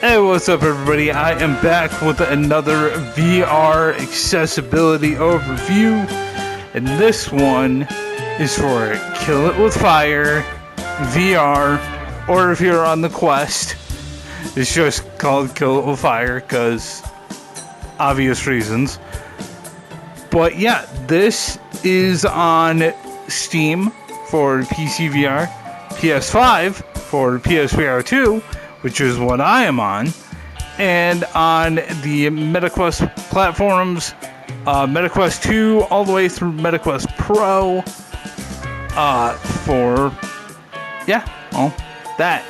Hey, what's up everybody? I am back with another VR accessibility overview, and this one is for Kill It With Fire VR, or if you're on the Quest, it's just called Kill It With Fire because obvious reasons. But yeah, this is on Steam for PCVR, PS5 for PSVR2, which is what I am on, and on the MetaQuest platforms, MetaQuest 2 all the way through MetaQuest Pro, for, yeah, well, that,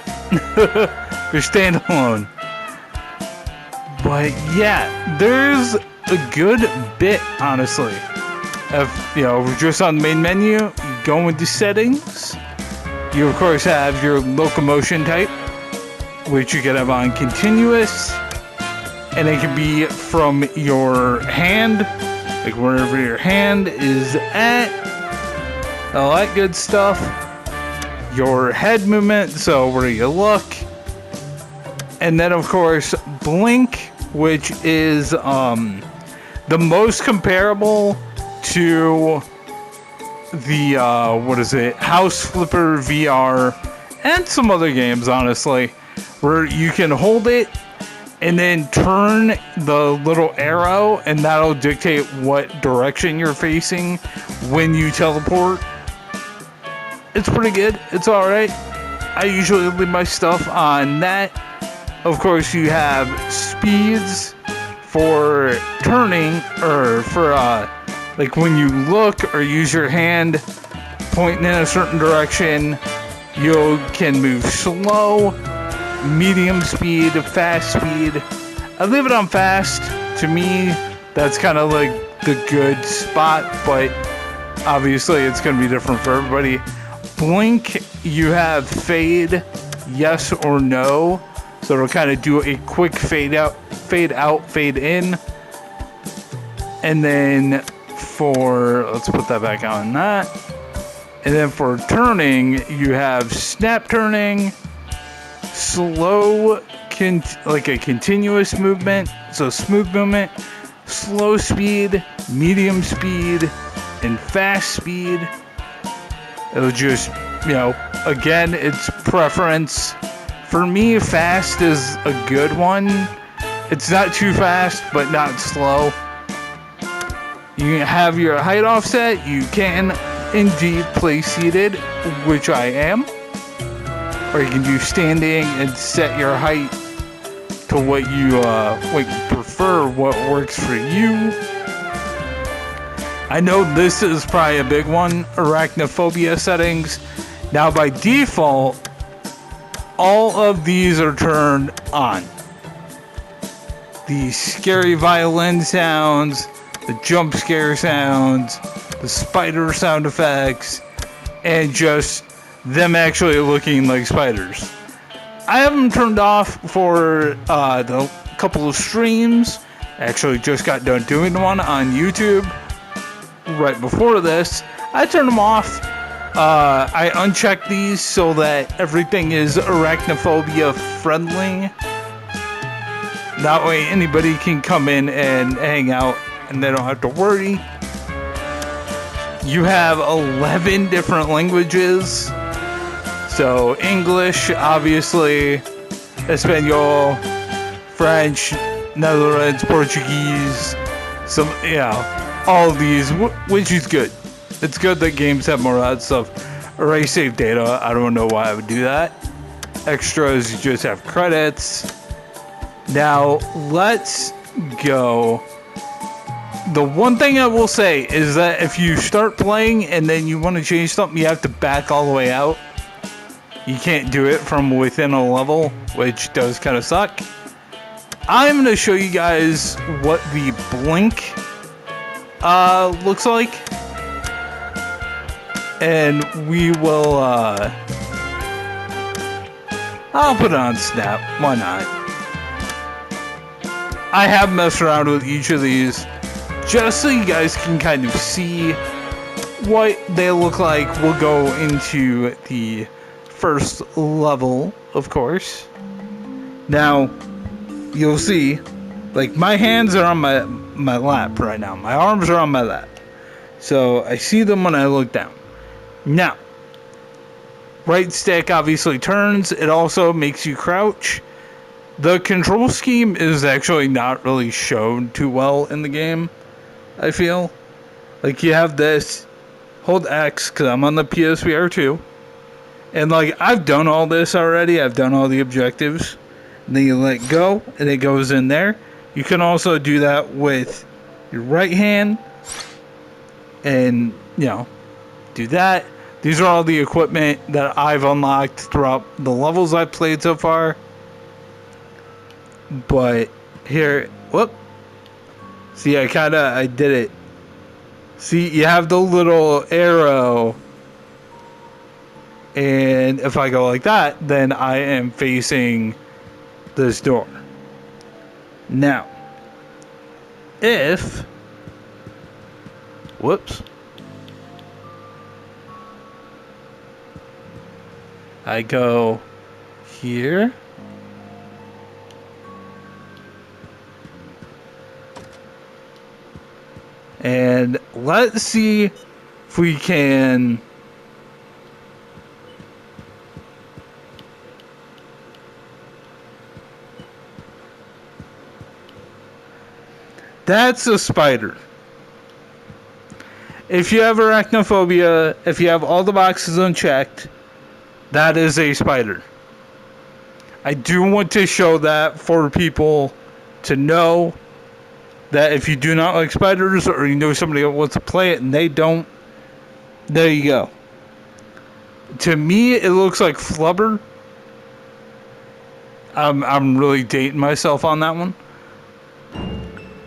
for standalone. But yeah, there's a good bit, honestly. If, we're just on the main menu, you go into settings, you of course have your locomotion type, which you can have on continuous, and it can be from your hand, like wherever your hand is at, all that good stuff. Your head movement, so where you look, and then of course blink, which is the most comparable to the House Flipper VR and some other games, honestly, where you can hold it and then turn the little arrow and that'll dictate what direction you're facing when you teleport. It's pretty good. It's alright. I usually leave my stuff on that. Of course, you have speeds for turning, or for like when you look or use your hand pointing in a certain direction, you can move slow, medium speed, fast speed. I leave it on fast. To me, that's kind of like the good spot, but obviously it's going to be different for everybody. Blink, you have fade, yes or no. So it'll kind of do a quick fade out, fade in. And then let's put that back on that. And then for turning, you have snap turning, slow, like a continuous movement, so smooth movement, slow speed, medium speed, and fast speed. It'll just, again, it's preference. For me, fast is a good one. It's not too fast, but not slow. You can have your height offset. You can indeed play seated, which I am. Or you can do standing and set your height to what you prefer, what works for you. I know this is probably a big one, arachnophobia settings. Now by default, all of these are turned on. The scary violin sounds, the jump scare sounds, the spider sound effects, and just them actually looking like spiders. I have them turned off for the couple of streams. Actually just got done doing one on YouTube right before this. I turned them off. I unchecked these so that everything is arachnophobia friendly. That way anybody can come in and hang out and they don't have to worry. You have 11 different languages. So English, obviously, Espanol, French, Netherlands, Portuguese, all of these, which is good. It's good that games have more of that stuff. Erase save data, I don't know why I would do that. Extras, you just have credits. Now, let's go. The one thing I will say is that if you start playing and then you want to change something, you have to back all the way out. You can't do it from within a level, which does kind of suck. I'm going to show you guys what the blink looks like. And we will, I'll put it on snap. Why not? I have messed around with each of these just so you guys can kind of see what they look like. We'll go into the first level, of course. Now, you'll see, like, my hands are on my lap right now. My arms are on my lap. So I see them when I look down. Now, right stick obviously turns. It also makes you crouch. The control scheme is actually not really shown too well in the game, I feel. Like, you have this, hold X, because I'm on the PSVR2. And, like, I've done all this already. I've done all the objectives. And then you let go, and it goes in there. You can also do that with your right hand. And, you know, do that. These are all the equipment that I've unlocked throughout the levels I've played so far. But here, whoop. See, I did it. See, you have the little arrow. And if I go like that, then I am facing this door. Now, if, whoops. I go here. And let's see if we can that's a spider. If you have arachnophobia, if you have all the boxes unchecked, that is a spider. I do want to show that for people to know that if you do not like spiders, or you know somebody that wants to play it and they don't, there you go. To me, it looks like flubber. I'm really dating myself on that one.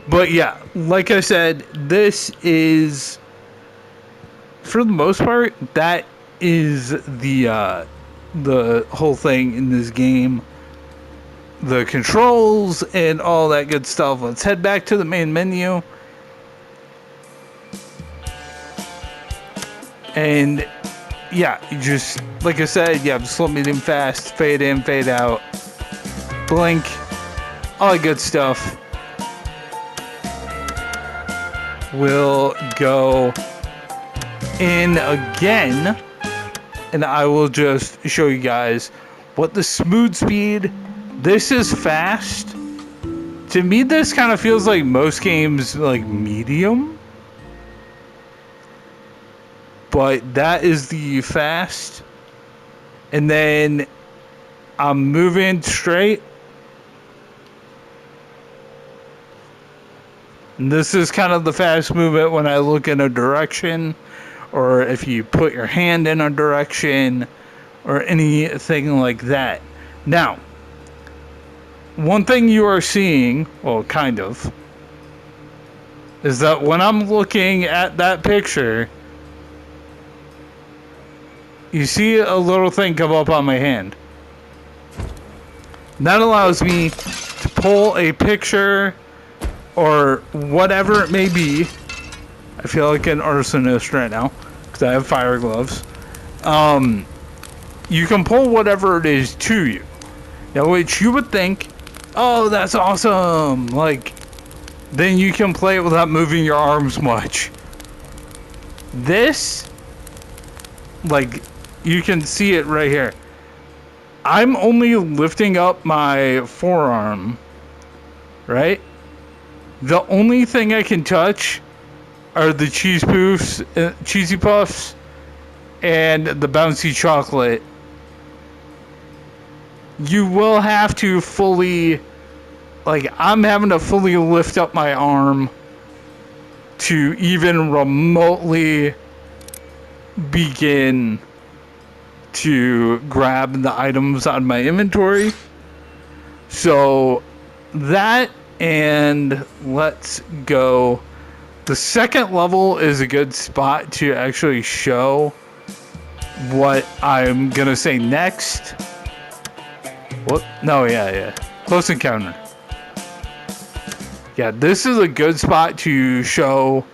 But yeah, like I said, this is, for the most part, that is the whole thing in this game. The controls and all that good stuff. Let's head back to the main menu. And yeah, you just, like I said, you have slow, medium, fast, fade in, fade out, blink, all that good stuff. We'll go in again, and I will just show you guys what the smooth speed. This is fast. To me, this kind of feels like most games, like medium. But that is the fast. And then I'm moving straight. And this is kind of the fast movement when I look in a direction, or if you put your hand in a direction, or anything like that. Now, one thing you are seeing, well, kind of, is that when I'm looking at that picture, you see a little thing come up on my hand. That allows me to pull a picture or whatever it may be. I feel like an arsonist right now because I have fire gloves. You can pull whatever it is to you. Now, which you would think, oh, that's awesome. Like, then you can play it without moving your arms much. This, like, you can see it right here. I'm only lifting up my forearm, right? The only thing I can touch are the cheesy puffs, and the bouncy chocolate. You will have to fully, like, I'm having to fully lift up my arm to even remotely begin to grab the items out of my inventory. So that, and let's go. The second level is a good spot to actually show what I'm gonna say next. What? No, yeah. Close encounter. Yeah, this is a good spot to show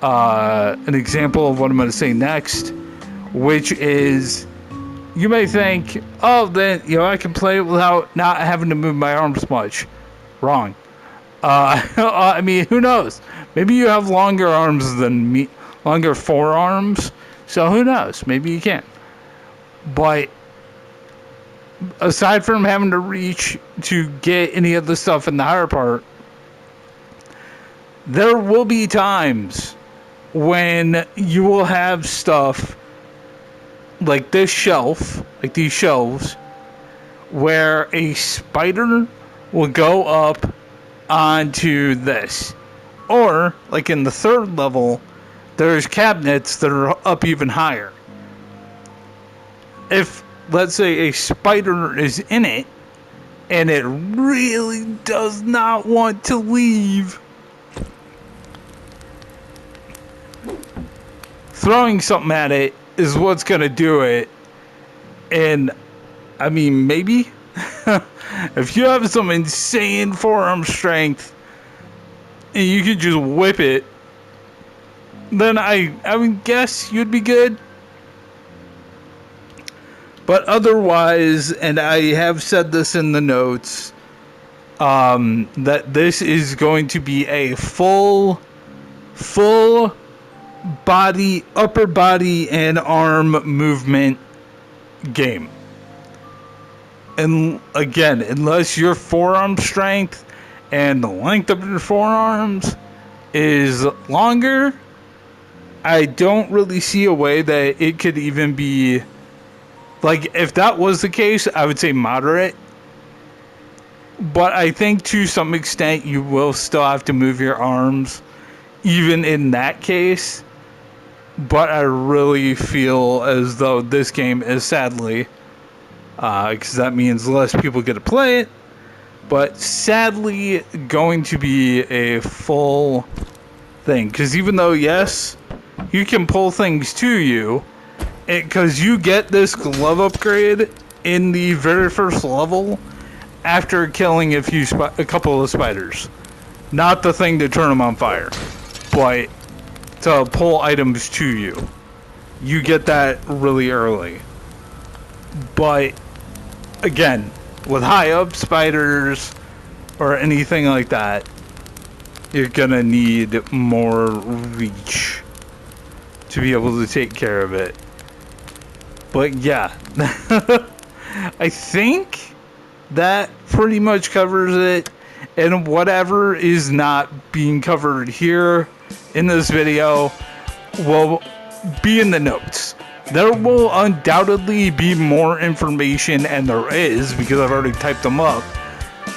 an example of what I'm gonna say next, which is you may think, oh, then, I can play it without not having to move my arms much. Wrong. I mean, who knows? Maybe you have longer arms than me, longer forearms, so who knows? Maybe you can. But aside from having to reach to get any of the stuff in the higher part, there will be times when you will have stuff like this shelf, like these shelves, where a spider will go up onto this. Or, like in the third level, there's cabinets that are up even higher. If, let's say, a spider is in it, and it really does not want to leave, throwing something at it is what's going to do it. And, I mean, maybe if you have some insane forearm strength and you could just whip it, then I would guess you'd be good. But otherwise, and I have said this in the notes, that this is going to be a full body, upper body and arm movement game. And again, unless your forearm strength and the length of your forearms is longer, I don't really see a way that it could even be, like, if that was the case, I would say moderate. But I think to some extent you will still have to move your arms, even in that case. But I really feel as though this game is sadly, because that means less people get to play it, but sadly going to be a full thing. Because even though, yes, you can pull things to you, because you get this glove upgrade in the very first level after killing a couple of spiders. Not the thing to turn them on fire, but to pull items to you. You get that really early. But again, with high up spiders or anything like that, you're gonna need more reach to be able to take care of it. But yeah, I think that pretty much covers it. And whatever is not being covered here in this video will be in the notes. There will undoubtedly be more information, and there is, because I've already typed them up,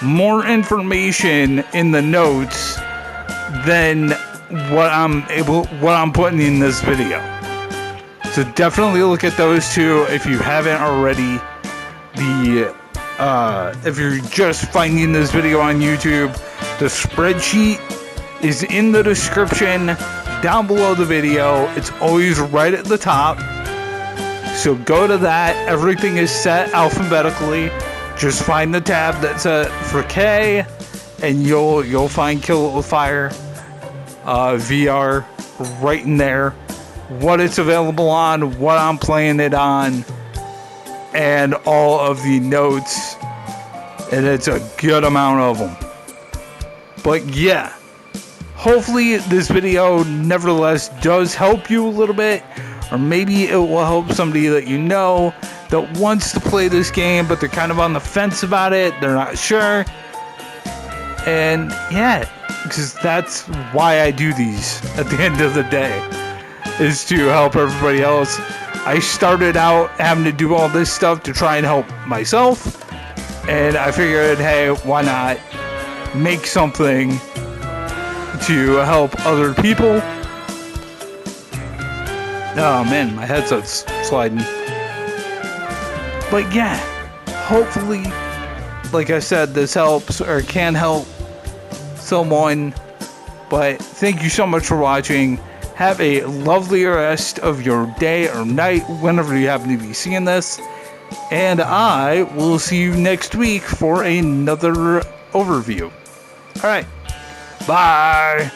more information in the notes than what I'm putting in this video. So definitely look at those two if you haven't already. If you're just finding this video on YouTube, the spreadsheet is in the description down below the video. It's always right at the top. So go to that. Everything is set alphabetically. Just find the tab that's for K, and you'll find Kill It With Fire VR right in there. What it's available on, what I'm playing it on, and all of the notes. And it's a good amount of them. But yeah, hopefully this video nevertheless does help you a little bit, or maybe it will help somebody that you know that wants to play this game but they're kind of on the fence about it, they're not sure. And yeah, because that's why I do these at the end of the day, is to help everybody else. I started out having to do all this stuff to try and help myself, and I figured, hey, why not make something to help other people. Oh man, my headset's sliding. But yeah, hopefully, like I said, this helps or can help someone. But thank you so much for watching. Have a lovely rest of your day or night whenever you happen to be seeing this. And I will see you next week for another overview. Alright, bye!